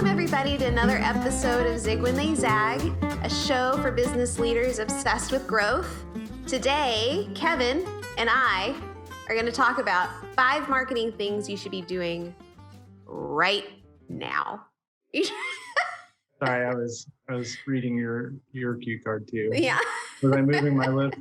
Welcome, everybody, to another episode of Zig When They Zag, a show for business leaders obsessed with growth. Today, Kevin and I are going to talk about 5 marketing things you should be doing right now. Sorry, I was reading your cue card too. Yeah. Was I moving my lips?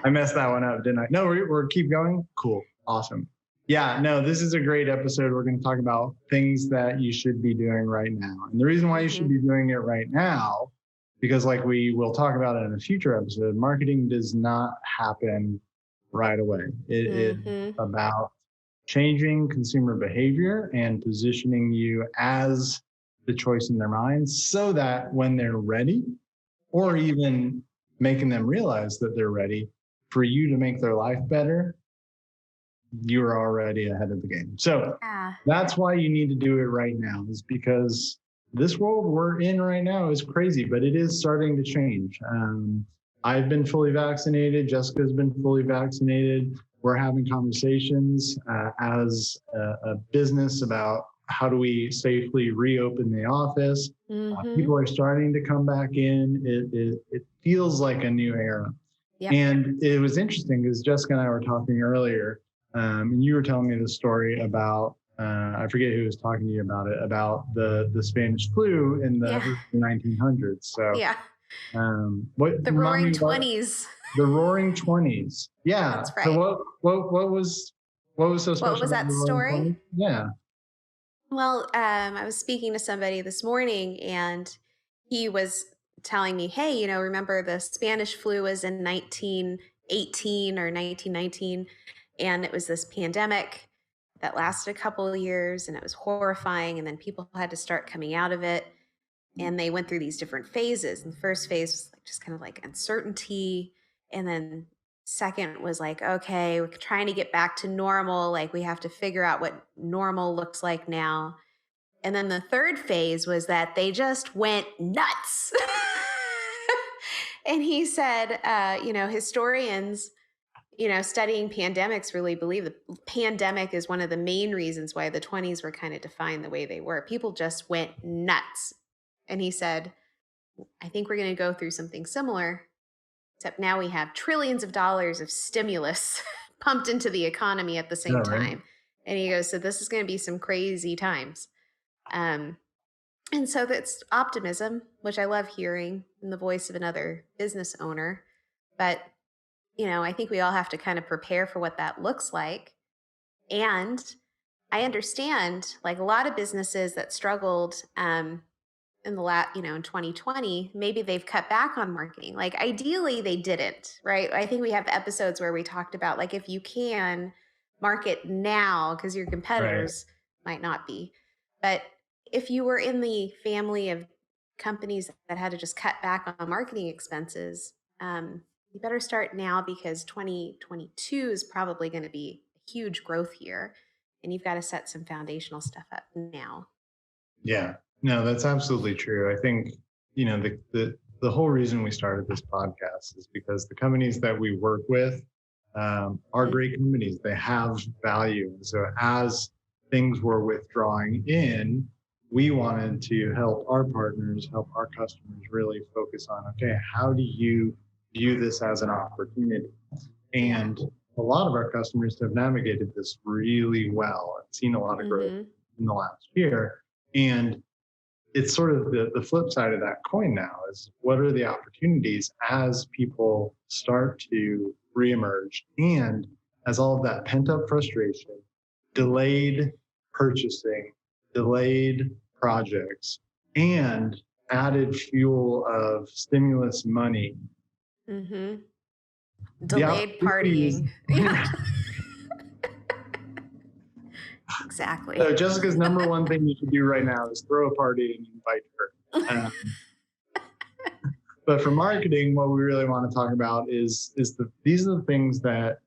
I messed that one up, didn't I? No, we're keep going. Cool, awesome. Yeah, no, this is a great episode. We're going to talk about things that you should be doing right now, and the reason why you should be doing it right now, because like we will talk about it in a future episode, marketing does not happen right away. It is about changing consumer behavior and positioning you as the choice in their minds so that when they're ready, or even making them realize that they're ready for you to make their life better, you're already ahead of the game. So that's why you need to do it right now, is because this world we're in right now is crazy, but it is starting to change. I've been fully vaccinated. Jessica's been fully vaccinated. We're having conversations as a business about how do we safely reopen the office. People are starting to come back in. It feels like a new era. Yep. And it was interesting because Jessica and I were talking earlier, and you were telling me the story about, I forget who was talking to you about it, about the Spanish flu in the 1900s. So yeah. The Roaring Twenties. The Roaring Twenties. Yeah. That's right. So what was so special? What was that story? Yeah. Well, I was speaking to somebody this morning, and he was telling me, hey, remember the Spanish flu was in 1918 or 1919, and it was this pandemic that lasted a couple of years, and it was horrifying, and then people had to start coming out of it, and they went through these different phases. And the first phase was just kind of like uncertainty, and then second was like, okay, we're trying to get back to normal. Like, we have to figure out what normal looks like now. And then the third phase was that they just went nuts. And he said, historians, studying pandemics really believe the pandemic is one of the main reasons why the 20s were kind of defined the way they were. People just went nuts. And he said, I think we're going to go through something similar. Except now we have trillions of dollars of stimulus pumped into the economy at the same time. And he goes, so this is going to be some crazy times. And so that's optimism, which I love hearing in the voice of another business owner. But, I think we all have to kind of prepare for what that looks like. And I understand, like, a lot of businesses that struggled in the in 2020, maybe they've cut back on marketing. Like, ideally they didn't, right? I think we have episodes where we talked about, like, if you can market now because your competitors might not be. But if you were in the family of companies that had to just cut back on marketing expenses, you better start now, because 2022 is probably going to be a huge growth year, and you've got to set some foundational stuff up now. Yeah. No, that's absolutely true. I think, the whole reason we started this podcast is because the companies that we work with are great companies. They have value. And so as things were withdrawing in, we wanted to help our partners, help our customers really focus on, okay, how do you view this as an opportunity? And a lot of our customers have navigated this really well and seen a lot of growth in the last year. And it's sort of the flip side of that coin now, is what are the opportunities as people start to reemerge, and as all of that pent-up frustration, delayed purchasing, delayed projects, and added fuel of stimulus money. Delayed partying. Exactly. So Jessica's number one thing you should do right now is throw a party and invite her. But for marketing, what we really want to talk about is these are the things that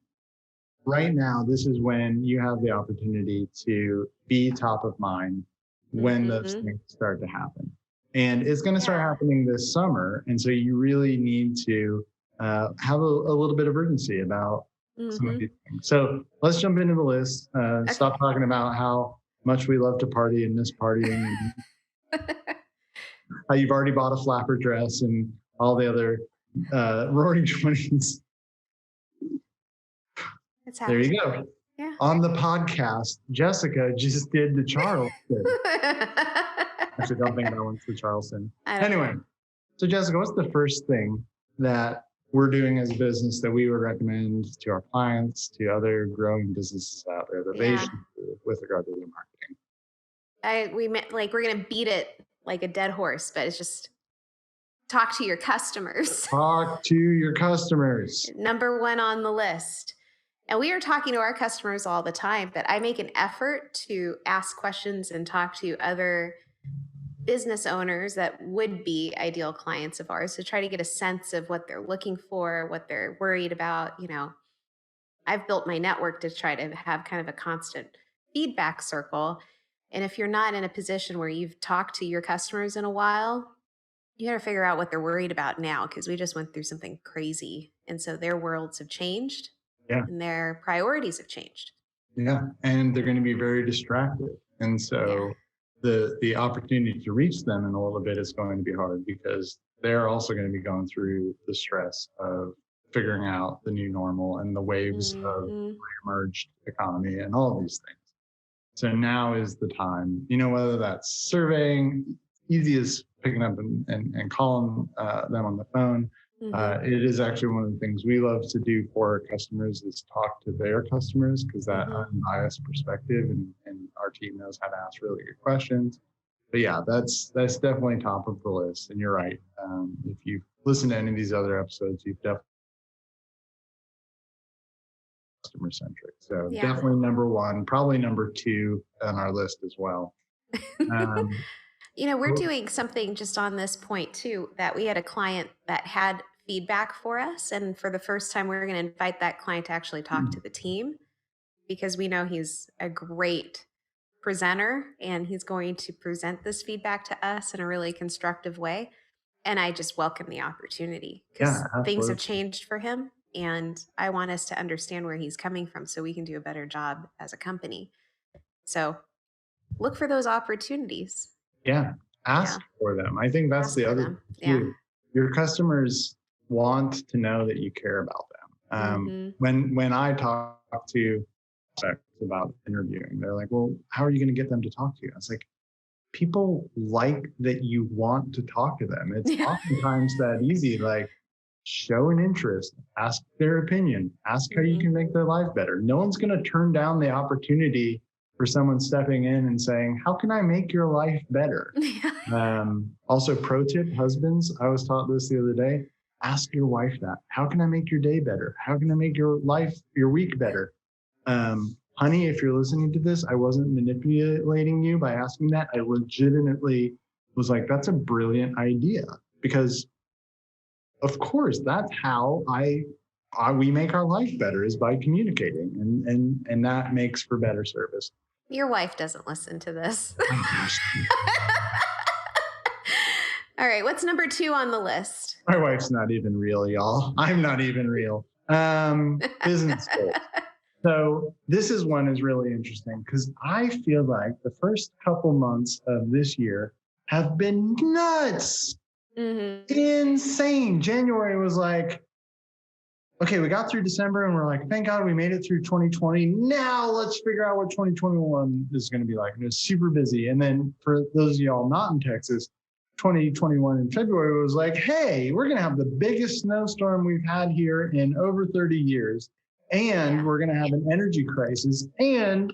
right now, this is when you have the opportunity to be top of mind when those things start to happen. And it's going to start happening this summer. And so you really need to have a little bit of urgency about some of these things. So let's jump into the list. Stop talking about how much we love to party and miss partying, and how you've already bought a flapper dress and all the other roaring 20s. It's There you happening. go. Yeah. On the podcast, Jessica just did the Charleston. Actually, don't think that one's the Charleston. Anyway, so Jessica, what's the first thing that we're doing as a business that we would recommend to our clients, to other growing businesses out there that they should do with regard to their marketing? We meant like we're gonna beat it like a dead horse, but it's just talk to your customers. Talk to your customers. Number one on the list. And we are talking to our customers all the time, but I make an effort to ask questions and talk to other business owners that would be ideal clients of ours to try to get a sense of what they're looking for, what they're worried about. I've built my network to try to have kind of a constant feedback circle. And if you're not in a position where you've talked to your customers in a while, you got to figure out what they're worried about now, because we just went through something crazy. And so their worlds have changed. Yeah. And their priorities have changed. Yeah. And they're going to be very distracted. And so the opportunity to reach them in a little bit is going to be hard, because they're also going to be going through the stress of figuring out the new normal and the waves of re-emerged economy and all of these things. So now is the time, whether that's surveying, easy as picking up and calling them on the phone. It is actually one of the things we love to do for our customers is talk to their customers, because that unbiased perspective, and our team knows how to ask really good questions. But yeah, that's definitely top of the list. And you're right. If you've listened to any of these other episodes, you've definitely customer centric. So definitely number one, probably number two on our list as well. We're doing something just on this point too, that we had a client that had feedback for us. And for the first time, we're going to invite that client to actually talk to the team, because we know he's a great presenter and he's going to present this feedback to us in a really constructive way. And I just welcome the opportunity, because things have changed for him. And I want us to understand where he's coming from so we can do a better job as a company. So look for those opportunities. Yeah. Ask for them. I think that's the other thing. Your customers want to know that you care about them. When I talk to prospects about interviewing, they're like, well, how are you going to get them to talk to you? I was like, people like that you want to talk to them. It's oftentimes that easy. Like, show an interest, ask their opinion, ask how you can make their life better. No one's going to turn down the opportunity for someone stepping in and saying, how can I make your life better? Also, pro tip, husbands, I was taught this the other day, ask your wife that. How can I make your day better? How can I make your week better? Honey, if you're listening to this, I wasn't manipulating you by asking that. I legitimately was like, that's a brilliant idea, because of course, that's how we make our life better, is by communicating, and that makes for better service. Your wife doesn't listen to this. All right, what's number two on the list? My wife's not even real, y'all. I'm not even real. Business goals. So this one is really interesting, because I feel like the first couple months of this year have been nuts. Insane. January was like, okay, we got through December and we're like, thank God we made it through 2020. Now let's figure out what 2021 is going to be like. And it was super busy. And then for those of y'all not in Texas, 2021 in February was like, hey, we're going to have the biggest snowstorm we've had here in over 30 years. And we're going to have an energy crisis. And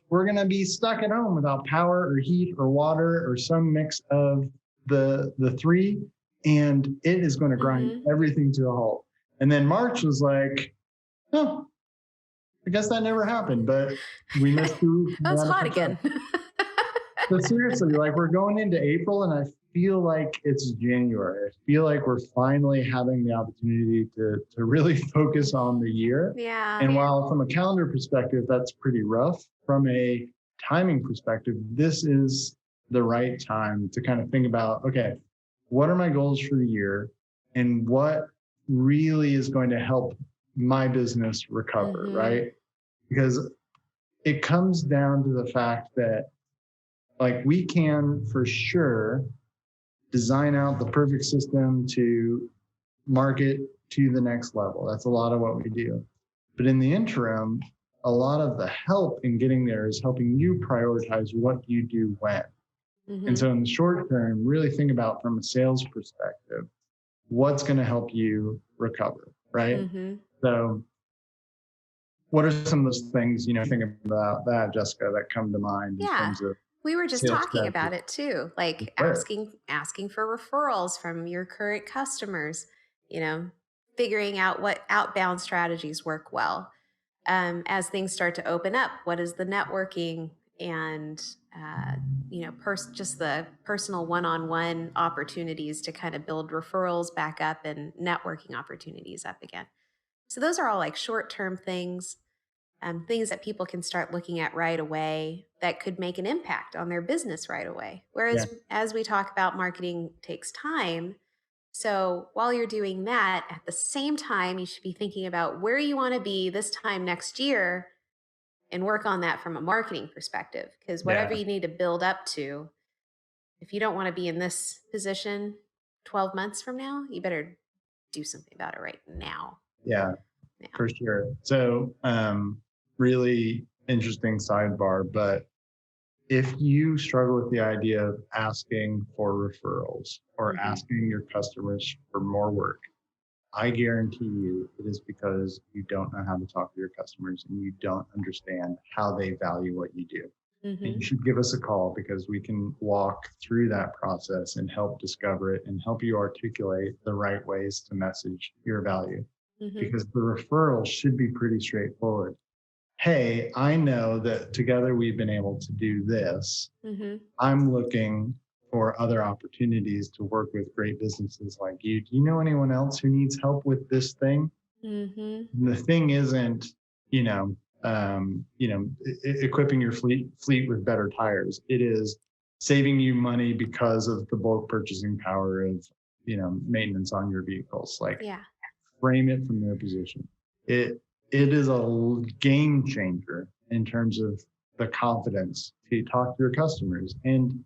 we're going to be stuck at home without power or heat or water or some mix of the three, and it is going to grind everything to a halt. And then March was like, oh, I guess that never happened, but we missed two. That's hot again. But seriously, like, we're going into April and I feel like it's January. I feel like we're finally having the opportunity to really focus on the year. And while from a calendar perspective, that's pretty rough, from a timing perspective, this is the right time to kind of think about, okay, what are my goals for the year and what really is going to help my business recover, right? Because it comes down to the fact that Like we can for sure design out the perfect system to market to the next level. That's a lot of what we do. But in the interim, a lot of the help in getting there is helping you prioritize what you do when. And Mm-hmm. so in the short term, really think about from a sales perspective, what's going to help you recover, right? Mm-hmm. So what are some of those things, think about that, Jessica, that come to mind in Yeah. terms of We were just sales talking strategy? about it too, like Sure. asking for referrals from your current customers, you know, figuring out what outbound strategies work well. As things start to open up, what is the networking and just the personal one-on-one opportunities to kind of build referrals back up and networking opportunities up again. So those are all like short-term things, things that people can start looking at right away that could make an impact on their business right away. Yeah. Whereas, as we talk about, marketing takes time. So while you're doing that, at the same time, you should be thinking about where you want to be this time next year and work on that from a marketing perspective. Because Yeah. whatever you need to build up to, if you don't want to be in this position 12 months from now, you better do something about it right now. Yeah. Now. For sure. So, really interesting sidebar, but if you struggle with the idea of asking for referrals or Mm-hmm. asking your customers for more work, I guarantee you it is because you don't know how to talk to your customers and you don't understand how they value what you do. And Mm-hmm. you should give us a call because we can walk through that process and help discover it and help you articulate the right ways to message your value, Mm-hmm. because the referral should be pretty straightforward. Hey, I know that together we've been able to do this. Mm-hmm. I'm looking for other opportunities to work with great businesses like you. Do you know anyone else who needs help with this thing? Mm-hmm. And the thing isn't, equipping your fleet with better tires. It is saving you money because of the bulk purchasing power of, maintenance on your vehicles. Like Yeah. frame it from their position. It is a game changer in terms of the confidence to talk to your customers. And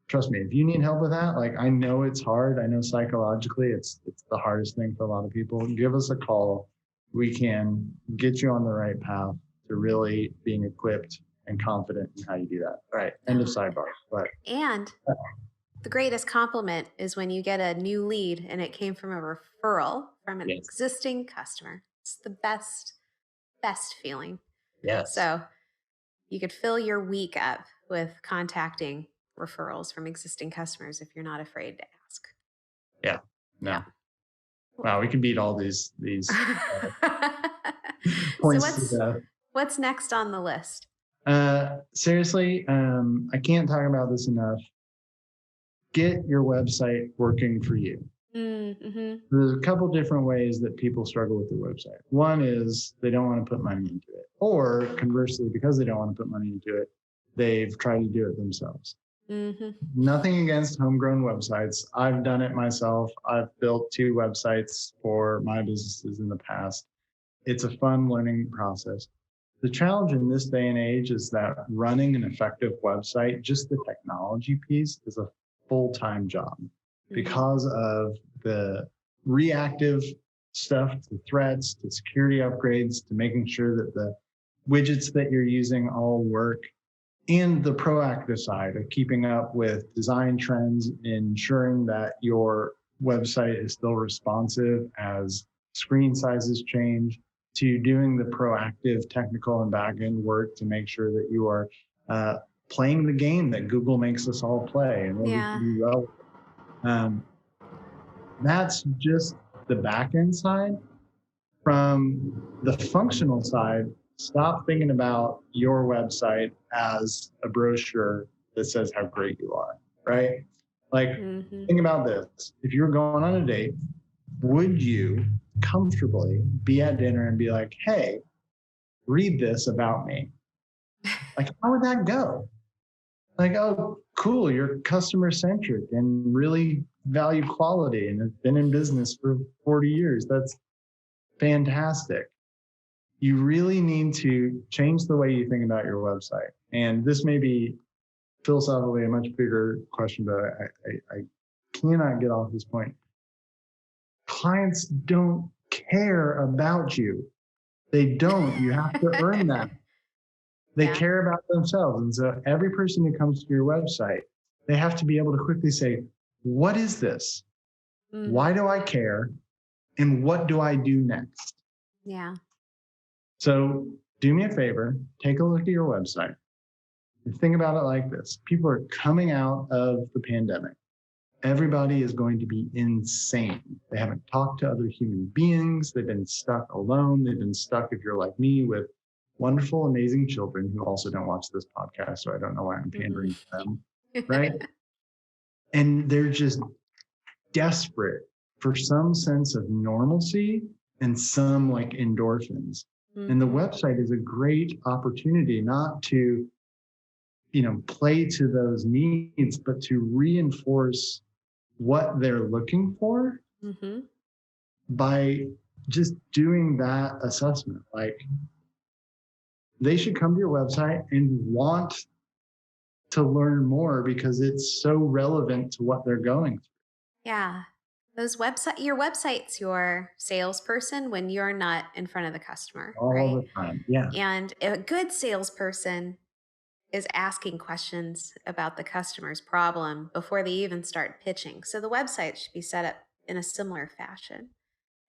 trust me, if you need help with that, like I know it's hard. I know psychologically it's the hardest thing for a lot of people. Give us a call. We can get you on the right path to really being equipped and confident in how you do that. All right. End of Uh, sidebar. But and the greatest compliment is when you get a new lead and it came from a referral from an yes. existing customer. It's the best feeling. Yes. So you could fill your week up with contacting referrals from existing customers if you're not afraid to ask. Yeah. Yeah. No. Wow, we can beat all these So points to death. what's next on the list? Seriously, I can't talk about this enough. Get your website working for you. Mm-hmm. There's a couple different ways that people struggle with their website. One is they don't want to put money into it, or conversely, because they don't want to put money into it, they've tried to do it themselves. Mm-hmm. Nothing against homegrown websites. I've done it myself. I've built 2 websites for my businesses in the past. It's a fun learning process. The challenge in this day and age is that running an effective website, just the technology piece, is a full-time job Mm-hmm. because of the reactive stuff to threats, to security upgrades, to making sure that the widgets that you're using all work, and the proactive side of keeping up with design trends, ensuring that your website is still responsive as screen sizes change, to doing the proactive technical and back-end work to make sure that you are playing the game that Google makes us all play in order to Yeah. be relevant. That's just the back-end side. From the functional side, stop thinking about your website as a brochure that says how great you are, right? Like, Mm-hmm. think about this. If you were going on a date, would you comfortably be at dinner and be like, hey, read this about me? Like, how would that go? Like, oh, cool, you're customer centric and really value quality and have been in business for 40 years. That's fantastic. You really need to change the way you think about your website. And this may be philosophically a much bigger question, but I cannot get off this point. Clients don't care about you. They don't. You have to earn that. They Yeah. care about themselves. And so every person who comes to your website, they have to be able to quickly say, what is this? Why do I care? And what do I do next? Yeah. So do me a favor, take a look at your website and think about it like this. People are coming out of the pandemic. Everybody is going to be insane. They haven't talked to other human beings. They've been stuck alone. They've been stuck, if you're like me, with wonderful, amazing children who also don't watch this podcast. So I don't know why I'm pandering to them, right? And they're just desperate for some sense of normalcy and some like endorphins. And the website is a great opportunity not to, play to those needs, but to reinforce what they're looking for by just doing that assessment. Like, they should come to your website and want to learn more because it's so relevant to what they're going through. Yeah. Your website's your salesperson when you're not in front of the customer, All right? the time. Yeah. And a good salesperson is asking questions about the customer's problem before they even start pitching. So the website should be set up in a similar fashion.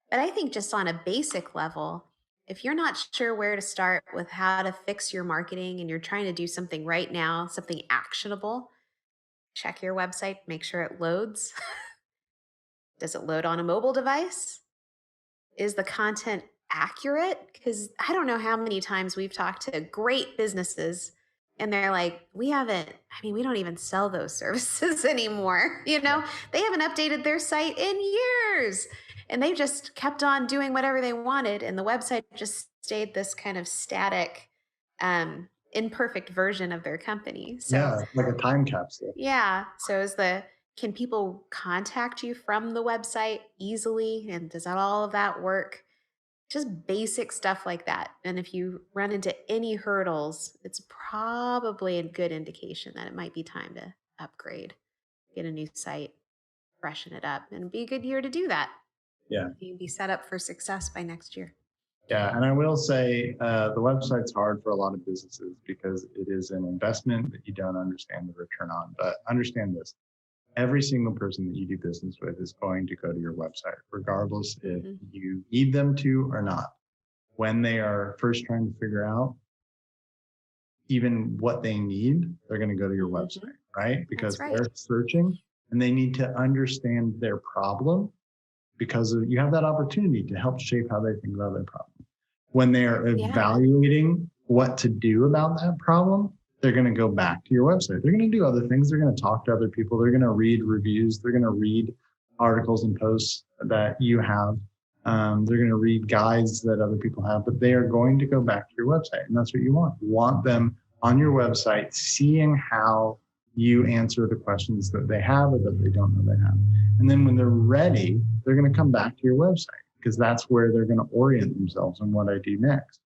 But I think just on a basic level, if you're not sure where to start with how to fix your marketing and you're trying to do something right now, something actionable, check your website, make sure it loads. Does it load on a mobile device? Is the content accurate? Because I don't know how many times we've talked to great businesses and they're like, we don't even sell those services anymore. They haven't updated their site in years and they just kept on doing whatever they wanted. And the website just stayed this kind of static, imperfect version of their company. So, Yeah, like a time capsule. yeah. So can people contact you from the website easily? And does all of that work? Just basic stuff like that. And if you run into any hurdles, it's probably a good indication that it might be time to upgrade, get a new site, freshen it up, and it'd be a good year to do that. Yeah. You'd be set up for success by next year. Yeah, and I will say the website's hard for a lot of businesses because it is an investment that you don't understand the return on. But understand this, every single person that you do business with is going to go to your website, regardless if you need them to or not. When they are first trying to figure out even what they need, they're going to go to your website, right? Because they're searching and they need to understand their problem because you have that opportunity to help shape how they think about their problem. When they're evaluating what to do about that problem, they're going to go back to your website. They're going to do other things. They're going to talk to other people. They're going to read reviews. They're going to read articles and posts that you have. They're going to read guides that other people have, but they are going to go back to your website. And that's what you want. You want them on your website, seeing how you answer the questions that they have or that they don't know they have. And then when they're ready, they're going to come back to your website because that's where they're going to orient themselves on what I do next.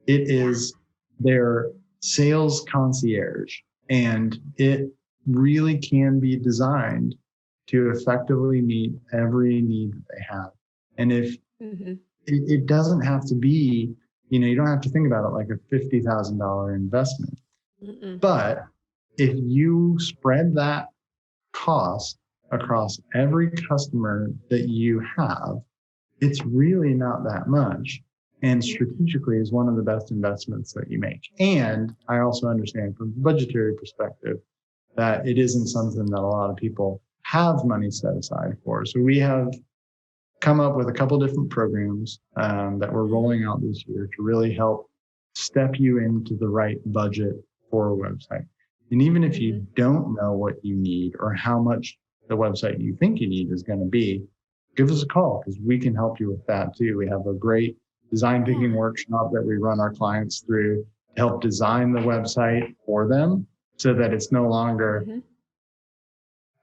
It is their sales concierge, and it really can be designed to effectively meet every need that they have. And if it doesn't have to be, you don't have to think about it like a $50,000 investment. But if you spread that cost across every customer that you have, it's really not that much. And strategically is one of the best investments that you make. And I also understand from a budgetary perspective that it isn't something that a lot of people have money set aside for. So we have come up with a couple different programs that we're rolling out this year to really help step you into the right budget for a website. And even if you don't know what you need or how much the website you think you need is going to be, give us a call because we can help you with that too. We have a great design thinking workshop that we run our clients through to help design the website for them so that it's no longer,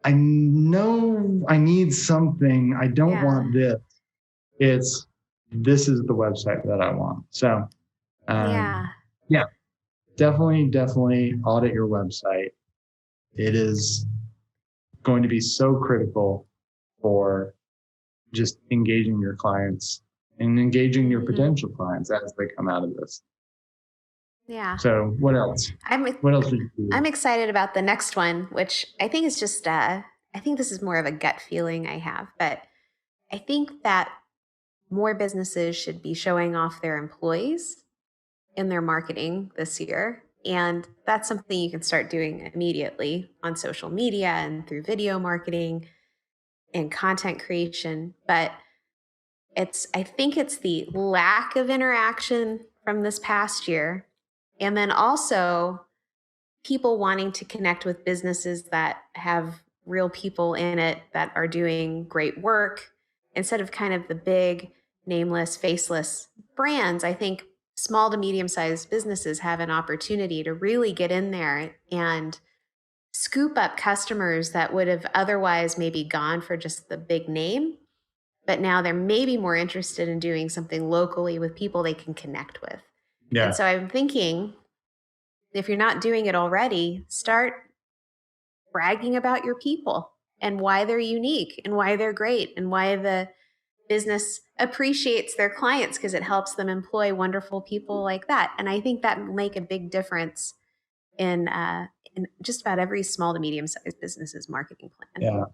I know I need something. I don't want this. This is the website that I want. So, definitely audit your website. it is going to be so critical for just engaging your clients and engaging your Mm-hmm. potential clients as they come out of this. Yeah. So what else? I'm What else would you I'm do? excited about the next one, which I think is just I think this is more of a gut feeling I have, but I think that more businesses should be showing off their employees in their marketing this year. And that's something you can start doing immediately on social media and through video marketing and content creation. But I think it's the lack of interaction from this past year. And then also people wanting to connect with businesses that have real people in it that are doing great work instead of kind of the big nameless faceless brands. I think small to medium sized businesses have an opportunity to really get in there and scoop up customers that would have otherwise maybe gone for just the big name, but now they're maybe more interested in doing something locally with people they can connect with. And Yeah. so I'm thinking, if you're not doing it already, start bragging about your people and why they're unique and why they're great and why the business appreciates their clients because it helps them employ wonderful people like that. And I think that will make a big difference in just about every small to medium sized business's marketing plan. Yeah.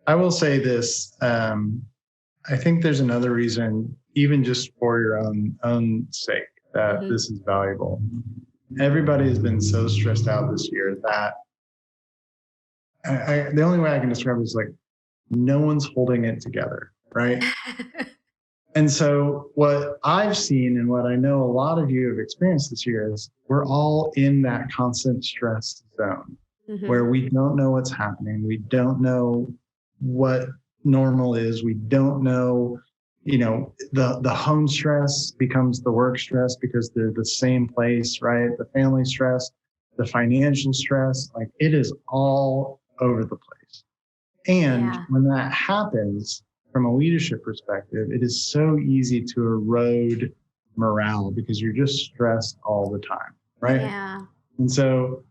I will say this. I think there's another reason, even just for your own sake, that Mm-hmm. this is valuable. Everybody has been so stressed out this year that the only way I can describe it is like no one's holding it together, right? And so what I've seen and what I know a lot of you have experienced this year is we're all in that constant stress zone Mm-hmm. where we don't know what's happening. We don't know what normal is. We don't know, the home stress becomes the work stress because they're the same place, right? The family stress, the financial stress, like it is all over the place. And Yeah. when that happens, from a leadership perspective, it is so easy to erode morale because you're just stressed all the time, right? Yeah. And so,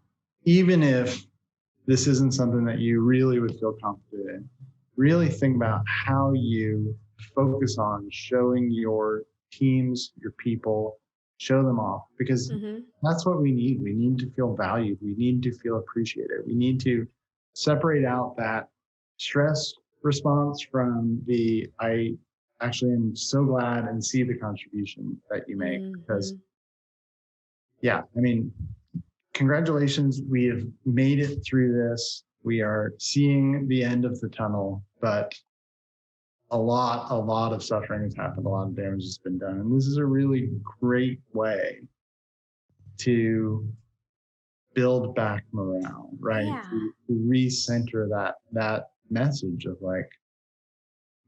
even if this isn't something that you really would feel confident in, really think about how you focus on showing your teams, your people, show them off because Mm-hmm. that's what we need. We need to feel valued. We need to feel appreciated. We need to separate out that stress response from the I actually am so glad and see the contribution that you make because Mm-hmm. yeah, I mean, congratulations. We have made it through this. We are seeing the end of the tunnel, but a lot of suffering has happened. A lot of damage has been done. And this is a really great way to build back morale, right? Yeah. To recenter that message of like,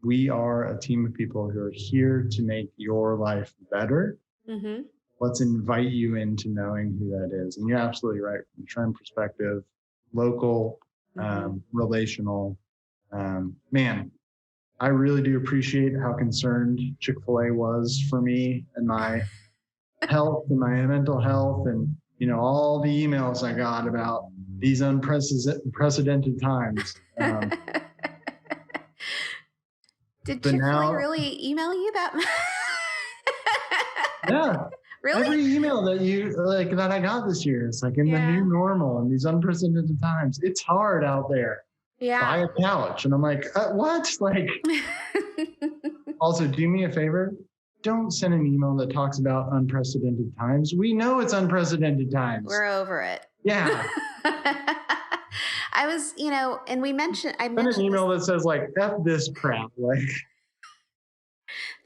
we are a team of people who are here to make your life better. Mm-hmm. Let's invite you into knowing who that is. And you're absolutely right. From a trend perspective, local, Mm-hmm. relational, man, I really do appreciate how concerned Chick-fil-A was for me and my health and my mental health and, all the emails I got about these unprecedented times. Did But Chick-fil-A now, really email you that? yeah, Really? every email that I got this year, it's like in the new Yeah. normal and these unprecedented times, it's hard out there. Buy Yeah. a couch. And I'm like, what? Like, also do me a favor. Don't send an email that talks about unprecedented times. We know it's unprecedented times. We're over it. Yeah. I was, and I Send an mentioned this email that says like, F this crap. Like,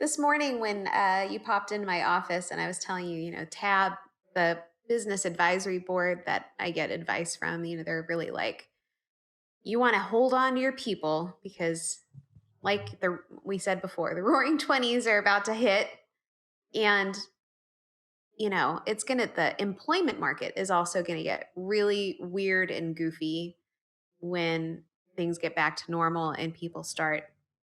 this morning when you popped into my office and I was telling you, Tab, the business advisory board that I get advice from, they're really like, you want to hold on to your people because like we said before, the roaring 20s are about to hit and the employment market is also going to get really weird and goofy when things get back to normal and people start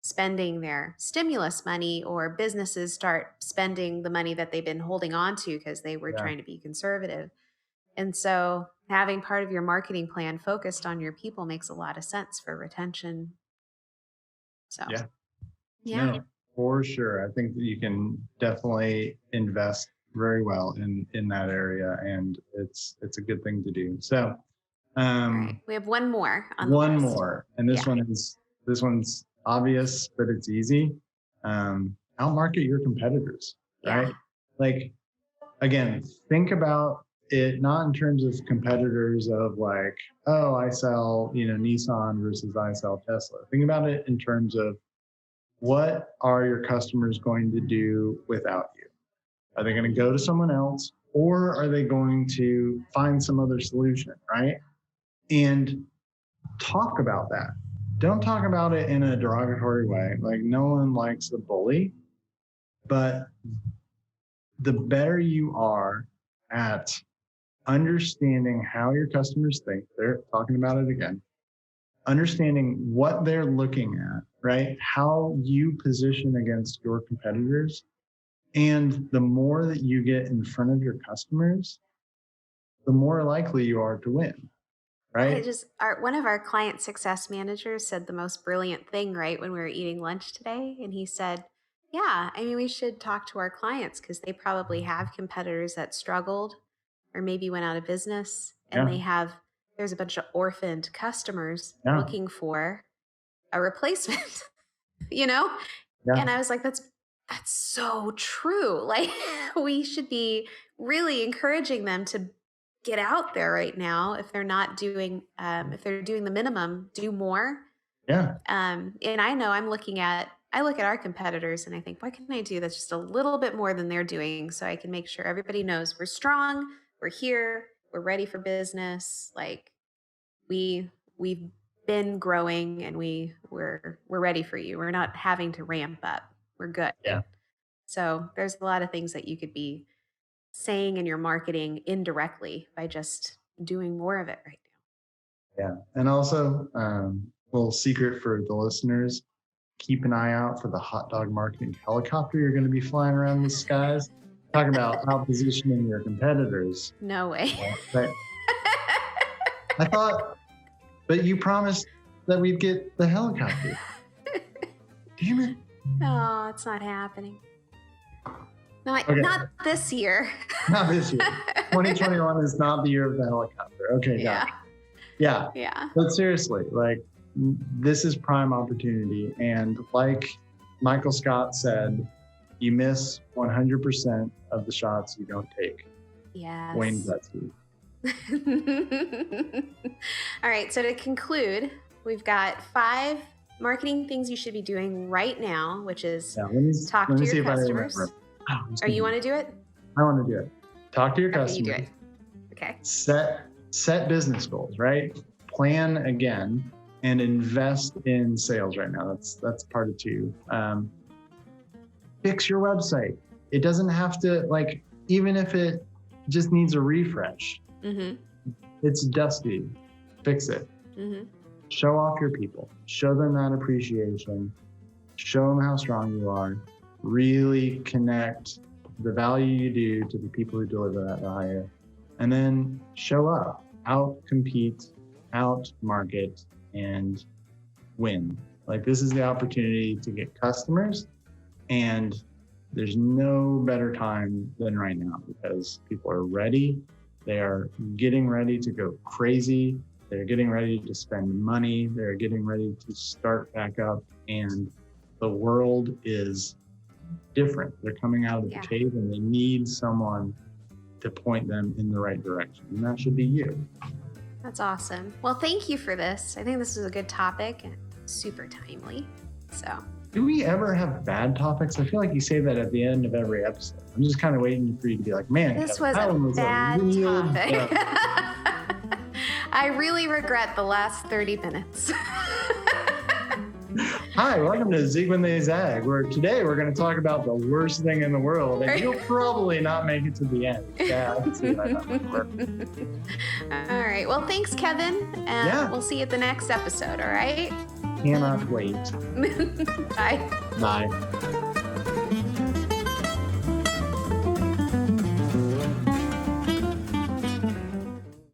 spending their stimulus money or businesses start spending the money that they've been holding on to because they were yeah, trying to be conservative. And so having part of your marketing plan focused on your people makes a lot of sense for retention. So, Yeah. yeah. No, for sure. I think that you can definitely invest very well in that area, and it's a good thing to do. So, All right. We have one more on the one list. more, and this one's obvious, but it's easy. Outmarket your competitors, right? Yeah. Like, again, think about it not in terms of competitors of like, oh, I sell, Nissan versus I sell Tesla. Think about it in terms of what are your customers going to do without you? Are they going to go to someone else, or are they going to find some other solution, right? And talk about that. Don't talk about it in a derogatory way. Like, no one likes the bully, but the better you are at understanding how your customers think, they're talking about it again, understanding what they're looking at, right? How you position against your competitors. And the more that you get in front of your customers, the more likely you are to win, right? One of our client success managers said the most brilliant thing, right, when we were eating lunch today. And he said, yeah, I mean, we should talk to our clients because they probably have competitors that struggled or maybe went out of business. And Yeah. there's a bunch of orphaned customers Yeah. looking for a replacement, you know? Yeah. And I was like, that's so true. Like, we should be really encouraging them to get out there right now. If they're not doing, if they're doing the minimum, do more. Yeah. And I know I look at our competitors and I think, what can I do that's just a little bit more than they're doing so I can make sure everybody knows we're strong, we're here, we're ready for business. Like, we've been growing and we're ready for you. We're not having to ramp up. We're good. Yeah. So there's a lot of things that you could be saying in your marketing indirectly by just doing more of it right now. Yeah. And also, little secret for the listeners, keep an eye out for the hot dog marketing helicopter you're going to be flying around the skies. Talking about out positioning your competitors. No way. But I thought, but you promised that we'd get the helicopter. Damn it. No, it's not happening. Not this year. Not this year. 2021 is not the year of the helicopter. Okay, got it. Yeah. Yeah. But seriously, like, this is prime opportunity. And like Michael Scott said, you miss 100% of the shots you don't take. Yes. Wayne Gretzky. All right. So to conclude, we've got 5 marketing things you should be doing right now, which is talk to your customers. Oh, you want to do it? I want to do it. Talk to your customers. You do it. Okay. Set business goals, right? Plan again and invest in sales right now. That's part of 2. Fix your website. It doesn't have to, like, even if it just needs a refresh, it's dusty. Fix it. Show off your people. Show them that appreciation. Show them how strong you are. Really connect the value you do to the people who deliver that value. And then show up, out-compete, out-market, and win. Like, this is the opportunity to get customers, and there's no better time than right now because people are ready. They are getting ready to go crazy. They're getting ready to spend money. They're getting ready to start back up, and the world is different. They're coming out of the cave, and they need someone to point them in the right direction, and that should be you. That's awesome. Well, thank you for this. I think this is a good topic and super timely. So, do we ever have bad topics? I feel like you say that at the end of every episode. I'm just kind of waiting for you to be like, man, this was a bad topic. I really regret the last 30 minutes. Hi, welcome to Zig When They Zag, where today we're going to talk about the worst thing in the world, and you'll probably not make it to the end. Yeah, I can see that. All right. Well, thanks, Kevin. And we'll see you at the next episode, all right? Cannot wait. Bye. Bye.